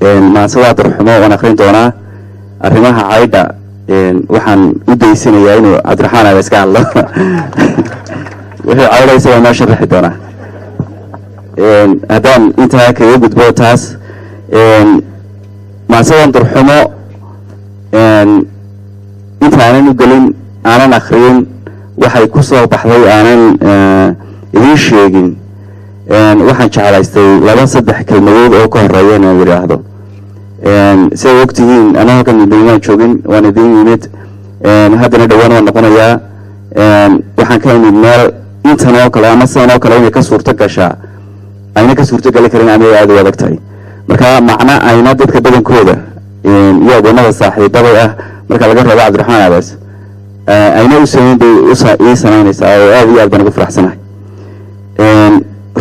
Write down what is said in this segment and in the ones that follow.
ما سوى ترحمه ونخرين دونا أرمها عايدة وحن ودي سنة إنه عبد الرحمن على سكان الله وهي عايدة يسوي ما شرح دونا هذا أنت هيك يوجد بوتاس ما سوى ترحمه أنت أنا نقولين أنا نخرين وحي كسر بحضي أنا إيش يجين waxaan jeclaystay laba saddex kelmadood oo ka horeeya inaan yiraahdo si waqtigiin ana halkan midnimo joogin waan idin yimid haddana dhawaan waan noqonayaa waxaan ka imid meel intan oo kale ama saan oo kale inay ka suurto gashaa ayna ka suurto gali karin ama aad u adag tahay marka macna ayna dadka badankooda iyo wadamada saaxiibada ah marka laga reebo Cabdiraxmaan Abaas ayna u sameynaysaa oo aad iyo aad baan ugu faraxsanahay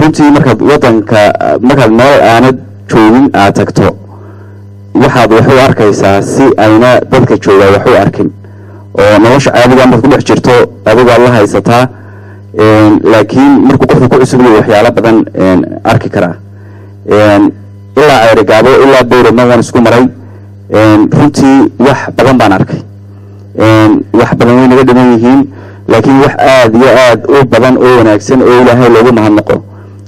runtii markaad wadanka markaad meel aanad joogin aad tagto waxaad wax u arkaysaa si ayna dadka jooga wax u arkin oo nolosha caadiga markaad ku dhex jirto adiga la haysataa laakiin markuu qofku ku cusub yahay waxyaalo badan arki karaa ilaa ay gaabo ilaa beerma waan isku maray runtii wax badan baan arkay wax badan way naga dhiman yihiin laakiin wax aad iyo aad u badan oo wanaagsan oo Ilaahay loogu mahadnaqo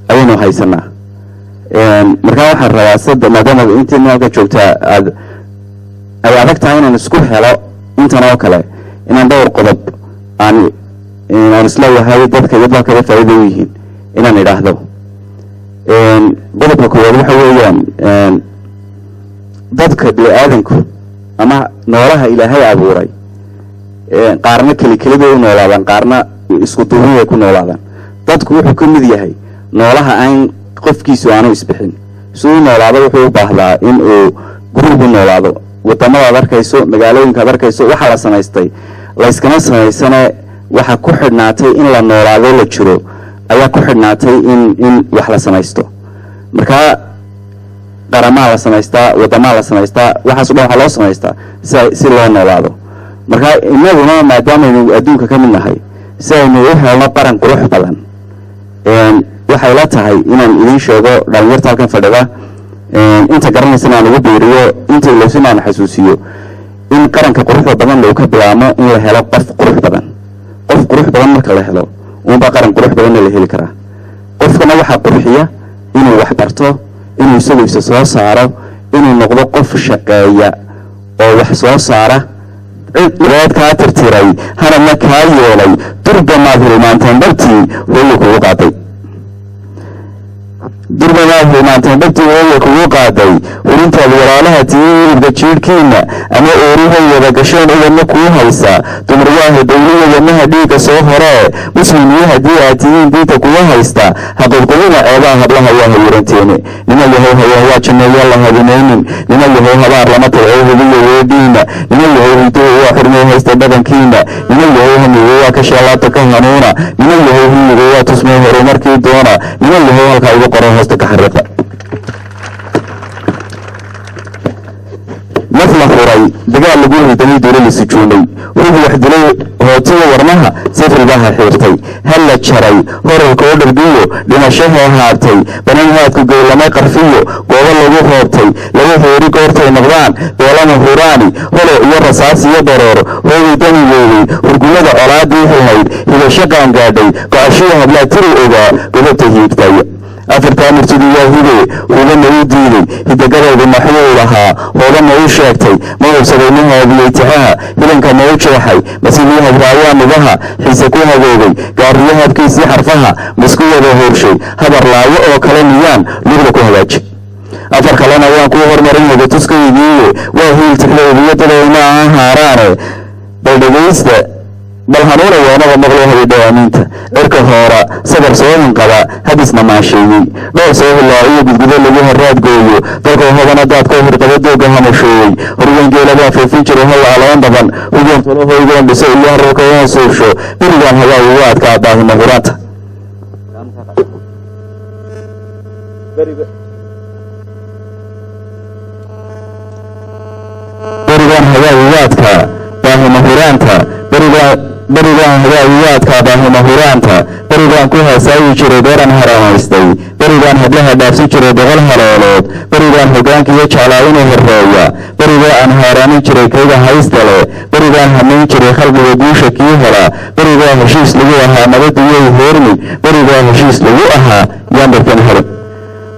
aynu haysanaa markaa waxaan rabaa saddex maadaama intii meelka joogtaa ay adag tahay inaan isku helo intan oo kale inaan dhowr qodob aan isla yahay dadka iyo dalka faa'iido u yihiin inaan idhaahdo qodobka koowaad waxa weeyaan dadka bini'aadanku ama noolaha Ilaahay abuuray qaarna kaliya u noolaadaan qaarna isku duubay ku noolaadaan dadku wuxuu ka mid yahay noolaha aan qofkiisu aanu isbixin soo noolaado wuxuu u baahdaa in uu gurigu noolaado wadamada arkayso magaalooyinka arkayso waxa la samaystay la iskama samaysana waxa ku xidhnaatay in la noolaado la jiro ayaa ku xidhnaatay in wax la samaysto marka qaramaha la samaystaa wadamada la samaystaa waxa soo waxa loo samaystaa si loo noolaado marka inaguna maadaama aynu adduunka ka mid nahay si aynu u helno qaran qurux badan waxay la tahay inaan idin sheego dhalinyarta halkan fadhida inta garanaysa inaan ugu beeriyo inta ilowsin aan xasuusiyo in qaranka quruxda badan loo ka bilaamo in la helo qof qurux badan marka la helo ba qaran qurux badan la heli karaa qofkana waxa qurxiya inuu wax barto inuu isagu soo saaro inuu noqdo qof shaqeeya oo wax soo saara cid ka tirtiray hana ma ka yeelay durba ma hilmaanteen dadkii way ku qaaday durbadaa maanta dadkii way kugu qaaday urinta walaalaha tiirida jiirkiina ama uurihayda gasheen idinna ku haysa dumaryaha dawladda ma dhiiga soo hore muslimiin hadii aad tihiin diinta ku haysta habqadina ceebaha hablaha waa hayranteene nima yahay waa jannada la hadinaynin nima yahay habaar lama tahay hubiyo weediina nima yahay intuu waa xirmay haysta badankiina nima yahay hamiyo waa ka shalaata ka hanuuna nima yahay hamiyo waa tusmay horumarkii doona nima yahay halka ugu qoran hoosta ka xariiqa مثل خوري دجال لجوه تاني دول السجوني وهو وحدلو هوتي ورمها سفر بها حيرتي هلا تشري هو الكودر ديو لما شهر هارتي بنيها تقول لما قرفيه قول له هوتي لو هوري كورتي نغران ولا مهوراني هو يرصاص يضرر هو تاني يوي ورجوله أرادي هاي هو شقان قادي كأشياء بلا تري إذا قلت هيكتاي أفرتان ارتديا هذي ولا موجودين إذا قرر بمحيو لها ولا موجودتي ما يسوونها بيتها إذا كان موجودها بس إنها برايان لها حسكوها ذوي قاريها بكيس حرفها مسكوها ظهور شيء هذا الرأي أو كلاميان لغلقوا هواج أفر كلامنا وأكوه مريم بتسكي بيه وهي التكنولوجيا تلونا هارانة بالدويست بل هنونا وانا ومغلوها بدوامينتا اركا هورا صبر سوين قبا هدسنا مع شيء دور سوه الله ايوب القدر لجوه الراد قويو دلقوا هذا ندات كوهر قبضوك هم شوي ورغن جيلا بها في فينشر وهلا على وندبان وجون طلوه ويقون بسوء الله الرقوان سوشو برغان هذا وواد كعباه مغرات برغان هذا وواد كعباه مغرانتا برغان هوايات كاباه مهورانتا برغان كوها ساوي جري دوران هرامستي برغان هدلها دافسي جري دغل هرالود برغان berigaan hogaanka iyo jeclaa inuu horeeya berigaa aan haaraanin jiray kayga haystale berigaan hamayn jiray khalqiga guusha kii helaa berigaa heshiis lagu ahaa nabad iyo hoormi berigaa heshiis lagu ahaa yaan dadkan helin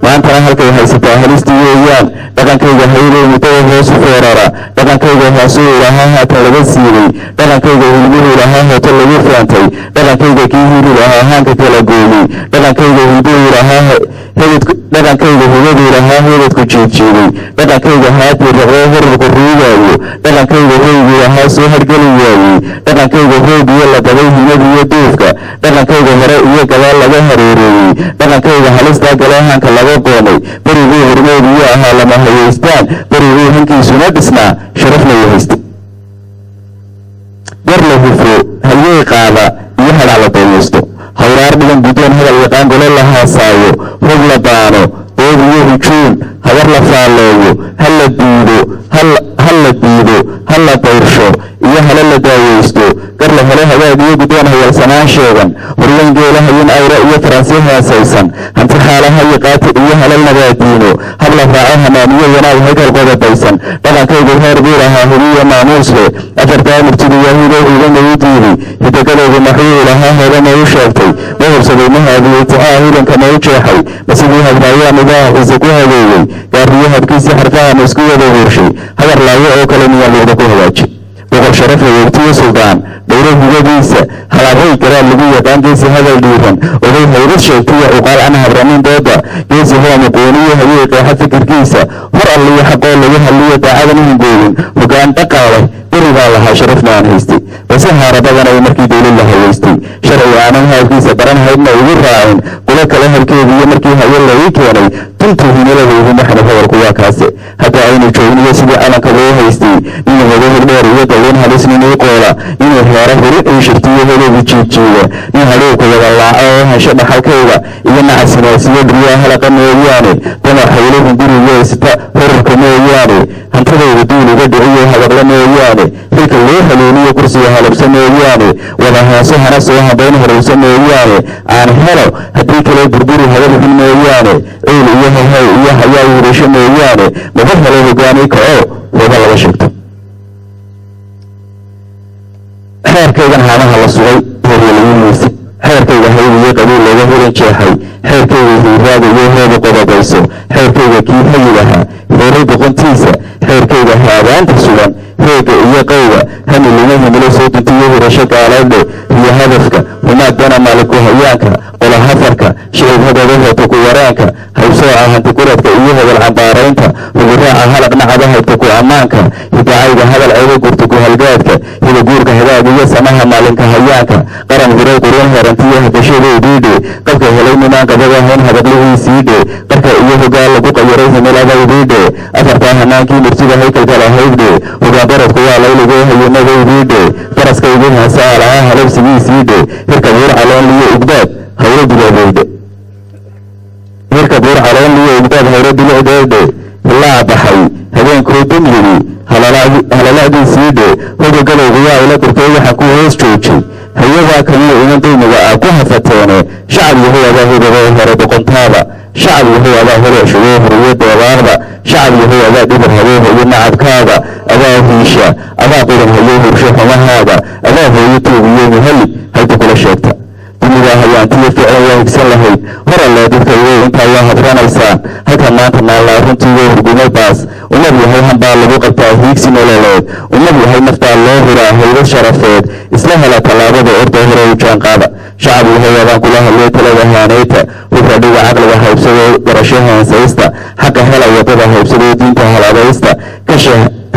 maantana halkay haysataa halistii weeyaan dhaqankayga hayday muddada hoosu foorara dhaqankayga hoosuu ilahaa haatan laga siibay dhaqankayga hilbuhu ilahaa hooto lagu faantay dhaqankayga kii hiri lahaa haanka kala gooyey dhaqankayga hilbuhu ilahaa dhaqankayga hubadu ilahaa hebadku jiidjiiday dhaqankayga haatii raqoo horarku ruugaayo dhaqankayga hoygu ilahaa soo hargeli waayey dhaqankayga hoog iyo laqabay hinad iyo duufka dhaqankayga hore iyo gadaal laga hareereeyey dhaqankayga halistaa galeehanka laga qoomay beriguu hormoodu iyo ahaa lama hayaystaan beriguu hankiisuna dhisnaa sharafna uu haystay gar la hufo halyey qaada iyo hadhac la daymaysto hawraar dhigan guddoon hadal yaqaan gole la haasaayo hog la baano dood iyo hujuun habar la faalleeyo ha la diido ha la dayrsho iyo hala la daaweysto gar la helo hagaag iyo guddoon hayalsanaan sheegan horweyn geelahayin awra iyo faransi haasaysan hanti xaalaha iyo qaati iyo halal nabaadiino hab la raaco hamaamiyo wanaag hagal qodobbaysan dhaqankaygu heer buu lahaa hubiyo maamuus leh afartaa murtida yahuudo hidama u diiday hidagadaygu maxuu lahaa hoodama u sheegtay ma hubsaday ma haadiyey tixaa hidanka ma u jeexay masidii habraayaa midaha xiise ku hageeyey gaariyo habkiisii xarfaha ma isku wada huurshay hagar laayo oo kale miyaan luuqda ku hagaaji boqor sharaf haweegtiyo suldaan dhowro hugadiisa halaabay garaad lagu yaqaan geesi hadal dhiiran oday hayrad sheegtiyo cuqaal aan habranin dooda geesi hooma qooniyo hayey qeexa fikirkiisa hor alliyo xaqoo lagu halliyo daacadan uhingoogin hogaan dhaqan leh berigaa lahaa sharafna aan haystay base haarabadana uu markii dawlad la hayaystay sharci aanan haabkiisa baran haydna ugu raacin kulo kale halkeediiyo markii hayo lagu keenay tuntuu himiladaygu maxana hadalku waa kaase hadda aynu joogniyo sidii calanka loo haystay inuu hogo hordheer iyo daweyn halis ninuu qoola inuu heero hori uu shirtiyo helowgi jiidjiida nin hadhowku wada laaco oo hesho dhaxalkayga iyo nacasinaasiyo guryaha halaqa mooyaane damar hawlahu guriga sita horarka mooyaane hantidayda duul uga dhiciyo hadaqla mooyaane xilka loo haleeliyo kursiga halabsa mooyaane wada heeso hana soo habayn horowsa mooyaane aan helo haddii kale burburi hadalxun mooyaane ciil iyo hahay iyo hayaa wiirasho mooyaane maba helo hogaani kaco hooga laga sheegto xeerkaygan haamaha la sugay hoorya lagu muusay xeerkayga hayb iyo qabiil looga horan jeexay xeerkayga hiiraada iyo hooda qodobayso xeerkayga kii hayid ahaa heeray boqontiisa xeerkayga haadaanta sugan heega iyo qayga hani luma himilo soo duntiyo hirasho gaalaydhe iyo hadafka humaadana maaliku hayaanka qola hafarka shicib hadada hoota ku waraanka haybsooca hantikuradka iyo hadal cambaaraynta huguraaca halaq nacada haybta ku ammaanka hidacayga hadal ceebo gurta ku halgaadka hidaguurka hagaag iyo samaha maalinka hayaanka qaran hiray qurun herantiyo hadashadeediidhe qabka helay ninaan qabada hayn hadaqlihiisiidhe qarka iyo hogaan lagu qayaray himiladaydiidhe afartaa hanaankii murtida haykalka lahaydhe hogaan baradku waa layligoo hayinadaydiidhe faraskaygu haasaa lahaa halabsigiisiidhe hirka buur caloon liyo ugdaad hawlo biloodeyde hirka buur caloon liyo ugdaad hawlo biloodeyde hilaa baxay habeenkoo dumyidi halaladiisiidhe hoga galowgu waa ila gurtay waxa ku hoos joojay hayadaa kamiyo iman dulmiga ah ku hafateene shacab yahay adaa hidagoo hore boqontaada shacab yahay adaa hore shugoo horiyo doobaarda shacab yahay adaa dhibar habeen hayo nacabkaada adaa hiisha adaa quran hayo hursho xumahaada adaa hooyo tuugiyo muhalli hayta kula sheegta dunidaa hayaantiyo ficlan waa higsan lahayd hor allee dadka igo intaa waa habranaysaan halka maanta naallaa runtiigo hurgumadaas umad yahay hanbaa lagu qabtaa hiigsi nololeed umad yahay naftaa loo huraa haybad sharafeed isla hela tallaabada orda hore u jaanqaada shacab yahay adaan kula hadlay talada haanayta hufadhiga caqliga haybsadoo garasho haansaysta xaqa hela wadada haybsadoo diinta halaadaysta kasha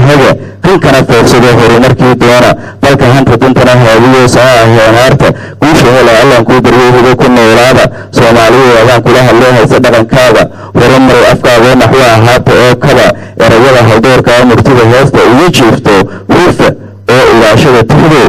haga hankana foofsadoo horumarkii doona dalka hanta duntana haadiyo saaa heenaarta guusha hela allaan kuu baryo hugo ku noolaada soomaaliya adaan kula hadlay hayse dhaqankaada horumaray afkaagoo naxwo ahaata oo kaba erayada haldoorkaa murtida heesta ugu jiifto hufa oo ilaashada tixdo